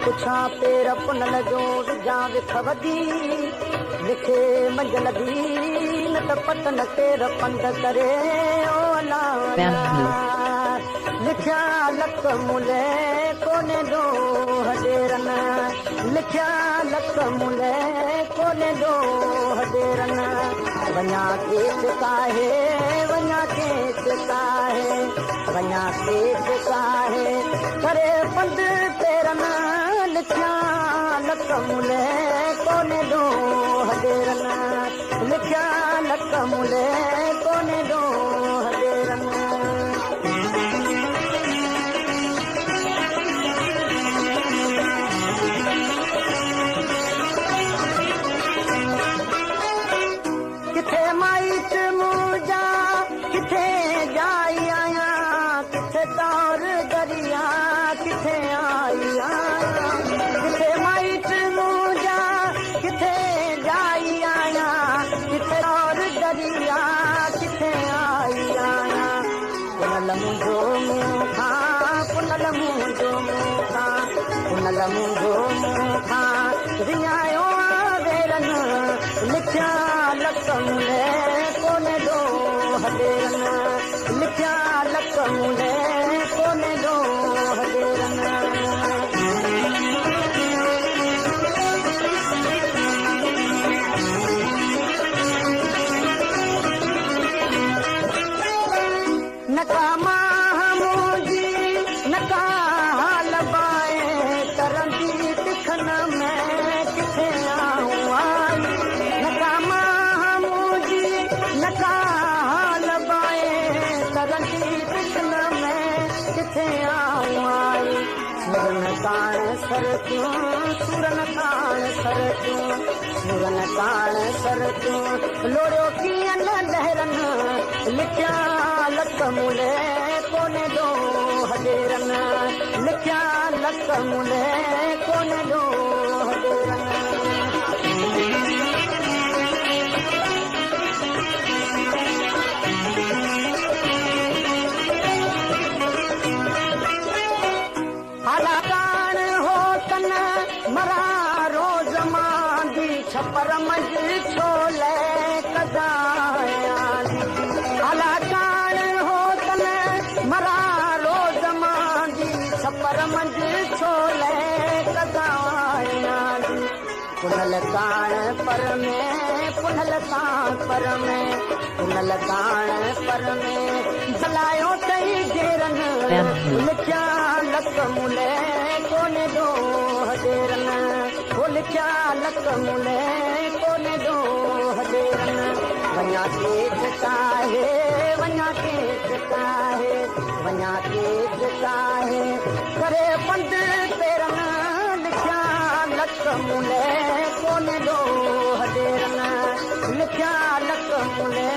पुछा पेर पुनल जो विझां विख वधी लिखे मंझल दी न त पतन केर पंध करे ओ अल्लाह लिखिया लख मुले कोने दो हडेरन लिखिया लख मुले कोने दो हडेरन वञा केस काहे वञा केस काहे वञा केस काहे करे पंध पेरन लिखिया लख मुले कोने दो हडेरन लिखिया लख मुले कोने दो हडेरन किथे माइट मुंहिंजा किथे जाई आहियां किथे तार दरिया किथे आई आहियां किथे माइट मुंहिंजा किथे जाई आहियां किथे तार दरिया किथे आई आहियां पुनल मुंहिंजो मुंहुं खां पुनल मुंहिंजो मुंहुं खां पुनल मुंहिंजो मुंहुं खां रियायो वेरन लिखिया लख मुले कोने दो हडेरन लिखिया लख मुले कोने दो हडेरन नका माह मुंहिंजी नका लबाए तरंदी तिखन में किथे आऊं आई नका माह मुंहिंजी नका लबाए तरंदी तिखन में किथे आऊं आई सुरन ताण सरकियूं सुरन ताण सरकियूं सुरन ताण सरकियूं लोड़ियो कीअं न लहरन लिखिया लख मुले कोने दो हडेरन लिखिया लख मुले कोने दो हडेरन हालाकान हो तन मरा रोज मांदी छपर मंझ छोले कदायानी हालाकान हो तन मरा रोज मांदी छपर मंझ छोले कदायानी पुनल कान पर में पुनल कान पर में पुनल कान पर में जलायो तई घेरन लिखिया लख मुले कोने दो हडेरन लिखिया लख मुले कोने दो हडेरन वञा केस काहे वञा केस काहे वञा केस काहे करे पंध पेरन लिखिया लख मुले कोने दो हडेरन लिखिया लख मुले